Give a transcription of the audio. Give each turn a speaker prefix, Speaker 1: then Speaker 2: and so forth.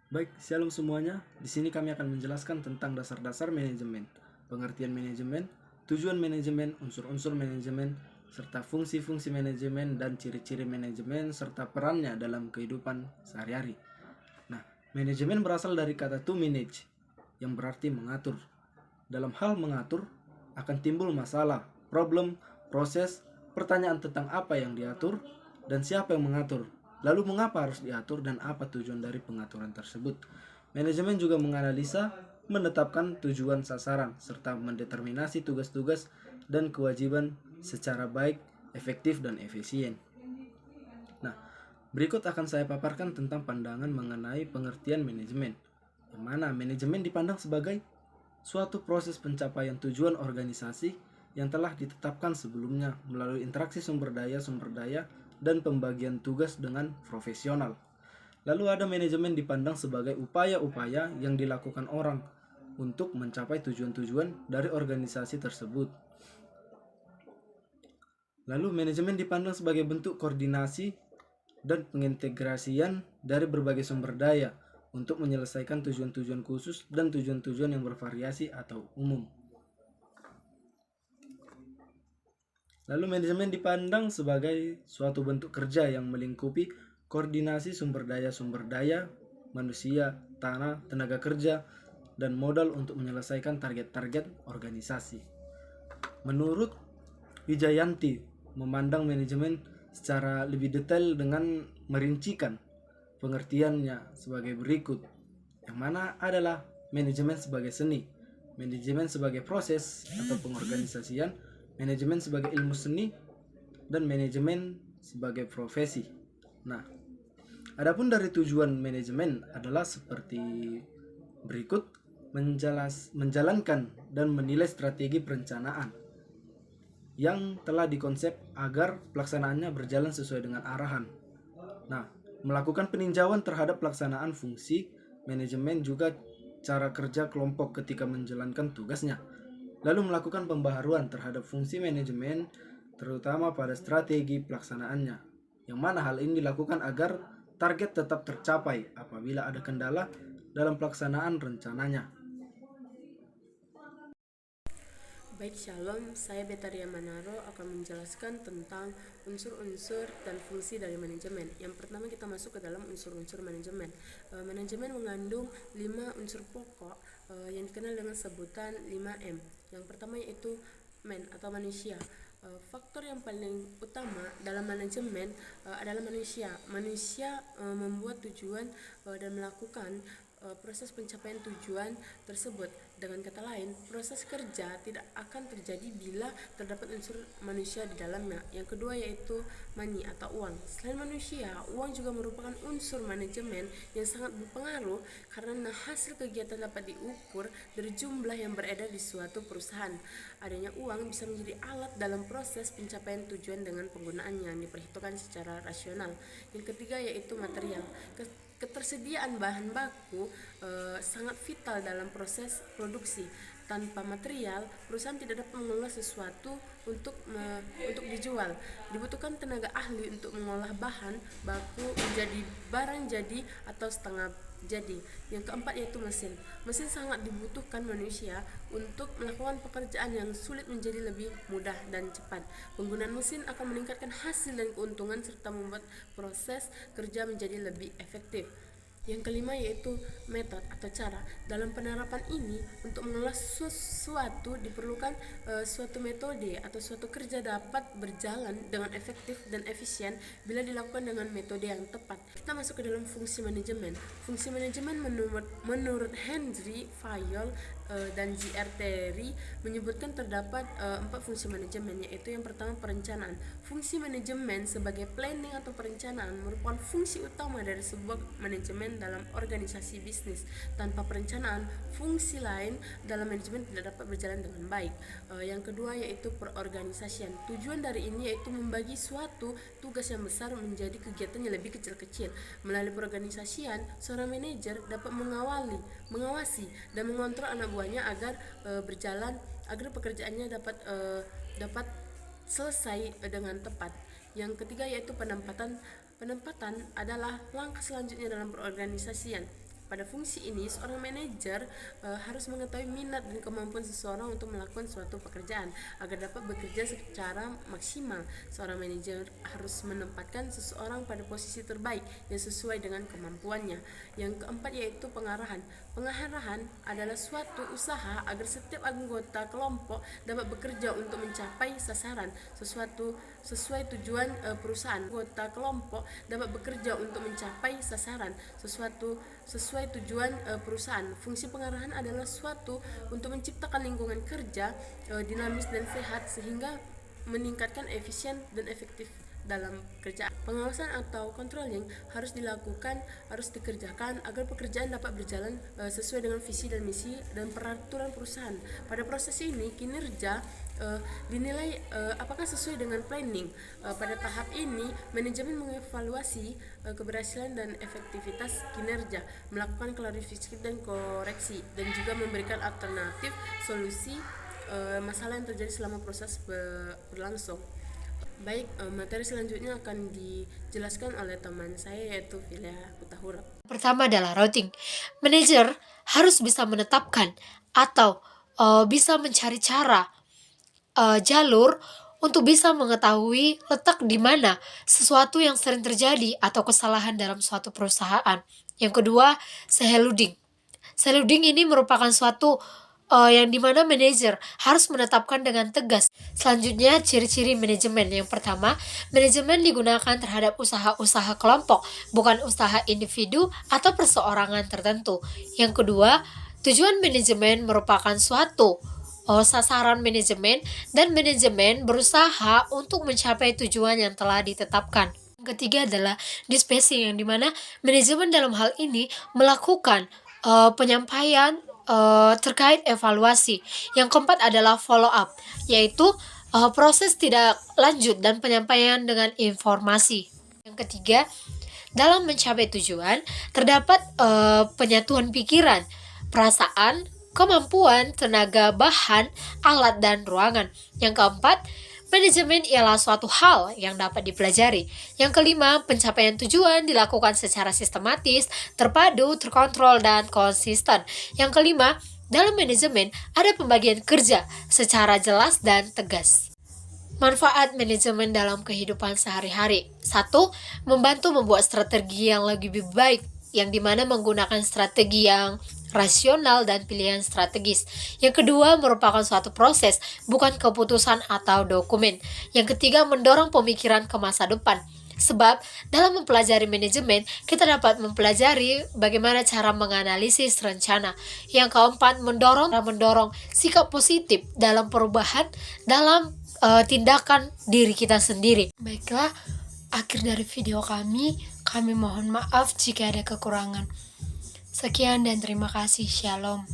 Speaker 1: Baik, shalom semuanya. Di sini kami akan menjelaskan tentang dasar-dasar manajemen, pengertian manajemen, tujuan manajemen, unsur-unsur manajemen, serta fungsi-fungsi manajemen dan ciri-ciri manajemen serta perannya dalam kehidupan sehari-hari. Nah, manajemen berasal dari kata to manage, yang berarti mengatur. Dalam hal mengatur, akan timbul masalah, problem, proses, pertanyaan tentang apa yang diatur, dan siapa yang mengatur. Lalu mengapa harus diatur dan apa tujuan dari pengaturan tersebut. Manajemen juga menganalisa, menetapkan tujuan sasaran, serta mendeterminasi tugas-tugas dan kewajiban secara baik, efektif, dan efisien. Nah, berikut akan saya paparkan tentang pandangan mengenai pengertian manajemen, yang mana manajemen dipandang sebagai suatu proses pencapaian tujuan organisasi yang telah ditetapkan sebelumnya melalui interaksi sumber daya dan pembagian tugas dengan profesional. Lalu ada manajemen dipandang sebagai upaya-upaya yang dilakukan orang untuk mencapai tujuan-tujuan dari organisasi tersebut. Lalu manajemen dipandang sebagai bentuk koordinasi dan pengintegrasian dari berbagai sumber daya untuk menyelesaikan tujuan-tujuan khusus dan tujuan-tujuan yang bervariasi atau umum. Lalu manajemen dipandang sebagai suatu bentuk kerja yang melingkupi koordinasi sumber daya, manusia, tanah, tenaga kerja, dan modal untuk menyelesaikan target-target organisasi. Menurut Wijayanti, memandang manajemen secara lebih detail dengan merincikan pengertiannya sebagai berikut, yang mana adalah manajemen sebagai seni, manajemen sebagai proses atau pengorganisasian, manajemen sebagai ilmu seni, dan manajemen sebagai profesi. Nah, adapun dari tujuan manajemen adalah seperti berikut: menjalankan dan menilai strategi perencanaan yang telah dikonsep agar pelaksanaannya berjalan sesuai dengan arahan. Nah, melakukan peninjauan terhadap pelaksanaan fungsi manajemen juga cara kerja kelompok ketika menjalankan tugasnya. Lalu melakukan pembaharuan terhadap fungsi manajemen terutama pada strategi pelaksanaannya. Yang mana hal ini dilakukan agar target tetap tercapai apabila ada kendala dalam pelaksanaan rencananya.
Speaker 2: Baik, Shalom. Saya Betaria Manaro akan menjelaskan tentang unsur-unsur dan fungsi dari manajemen. Yang pertama kita masuk ke dalam unsur-unsur manajemen. Manajemen mengandung 5 unsur pokok yang dikenal dengan sebutan 5M. Yang pertama yaitu man atau manusia. Faktor yang paling utama dalam manajemen adalah manusia. Manusia membuat tujuan dan melakukan proses pencapaian tujuan tersebut. Dengan kata lain, proses kerja tidak akan terjadi bila terdapat unsur manusia di dalamnya. Yang kedua yaitu money atau uang. Selain manusia, uang juga merupakan unsur manajemen yang sangat berpengaruh karena hasil kegiatan dapat diukur dari jumlah yang beredar di suatu perusahaan. Adanya uang bisa menjadi alat dalam proses pencapaian tujuan dengan penggunaannya yang diperhitungkan secara rasional. Yang ketiga yaitu material. Ketersediaan bahan baku sangat vital dalam proses produksi. Tanpa material, perusahaan tidak dapat mengolah sesuatu untuk dijual. Dibutuhkan tenaga ahli untuk mengolah bahan baku menjadi barang jadi atau setengah jadi. Yang keempat yaitu mesin. Mesin sangat dibutuhkan manusia untuk melakukan pekerjaan yang sulit menjadi lebih mudah dan cepat. Penggunaan mesin akan meningkatkan hasil dan keuntungan serta membuat proses kerja menjadi lebih efektif. Yang kelima yaitu metode atau cara. Dalam penerapan ini, untuk mengolah sesuatu diperlukan suatu metode atau suatu kerja dapat berjalan dengan efektif dan efisien bila dilakukan dengan metode yang tepat. Kita masuk ke dalam fungsi manajemen. Fungsi manajemen menurut Henry Fayol dan J.R. Terry menyebutkan terdapat 4 fungsi manajemen, yaitu yang pertama perencanaan. Fungsi manajemen sebagai planning atau perencanaan merupakan fungsi utama dari sebuah manajemen dalam organisasi bisnis. Tanpa perencanaan, fungsi lain dalam manajemen tidak dapat berjalan dengan baik. Yang kedua yaitu perorganisasian. Tujuan dari ini yaitu membagi suatu tugas yang besar menjadi kegiatan yang lebih kecil-kecil. Melalui perorganisasian, seorang manajer dapat mengawasi dan mengontrol anak buahnya agar berjalan, agar pekerjaannya dapat selesai dengan tepat. Yang ketiga yaitu penempatan adalah langkah selanjutnya dalam perorganisasian. Pada fungsi ini, seorang manajer harus mengetahui minat dan kemampuan seseorang untuk melakukan suatu pekerjaan agar dapat bekerja secara maksimal. Seorang manajer harus menempatkan seseorang pada posisi terbaik yang sesuai dengan kemampuannya. Yang keempat yaitu pengarahan. Pengarahan adalah suatu usaha agar setiap anggota kelompok dapat bekerja untuk mencapai sasaran sesuai tujuan perusahaan. Anggota kelompok dapat bekerja untuk mencapai sasaran sesuai tujuan perusahaan. Fungsi pengarahan adalah suatu untuk menciptakan lingkungan kerja dinamis dan sehat sehingga meningkatkan efisien dan efektif dalam kerjaan. Pengawasan atau controlling harus dikerjakan agar pekerjaan dapat berjalan sesuai dengan visi dan misi dan peraturan perusahaan. Pada proses ini kinerja dinilai apakah sesuai dengan planning. Pada tahap ini manajemen mengevaluasi keberhasilan dan efektivitas kinerja, melakukan klarifikasi dan koreksi, dan juga memberikan alternatif solusi masalah yang terjadi selama proses berlangsung. Baik, materi selanjutnya akan dijelaskan oleh teman saya yaitu Filia Hutahurap.
Speaker 3: Pertama adalah routing. Manajer harus bisa menetapkan atau bisa mencari cara jalur untuk bisa mengetahui letak di mana sesuatu yang sering terjadi atau kesalahan dalam suatu perusahaan. Yang kedua, seluding. Seluding ini merupakan suatu yang dimana manajer harus menetapkan dengan tegas. Selanjutnya, ciri-ciri manajemen. Yang pertama, manajemen digunakan terhadap usaha-usaha kelompok, bukan usaha individu atau perseorangan tertentu. Yang kedua, tujuan manajemen merupakan suatu sasaran manajemen, dan manajemen berusaha untuk mencapai tujuan yang telah ditetapkan. Yang ketiga adalah dispatching, yang dimana manajemen dalam hal ini melakukan penyampaian terkait evaluasi. Yang keempat adalah follow up, yaitu proses tidak lanjut dan penyampaian dengan informasi. Yang ketiga, dalam mencapai tujuan terdapat penyatuan pikiran, perasaan, kemampuan, tenaga, bahan, alat, dan ruangan. Yang keempat, manajemen ialah suatu hal yang dapat dipelajari. Yang kelima, pencapaian tujuan dilakukan secara sistematis, terpadu, terkontrol, dan konsisten. Yang kelima, dalam manajemen ada pembagian kerja secara jelas dan tegas. Manfaat manajemen dalam kehidupan sehari-hari. 1. Membantu membuat strategi yang lebih baik, yang dimana menggunakan strategi yang rasional dan pilihan strategis. Yang kedua, merupakan suatu proses, bukan keputusan atau dokumen. Yang ketiga, mendorong pemikiran ke masa depan. Sebab dalam mempelajari manajemen, kita dapat mempelajari bagaimana cara menganalisis rencana. Yang keempat, mendorong sikap positif dalam perubahan dalam tindakan diri kita sendiri. Baiklah, akhir dari video kami mohon maaf jika ada kekurangan. Sekian dan terima kasih. Shalom.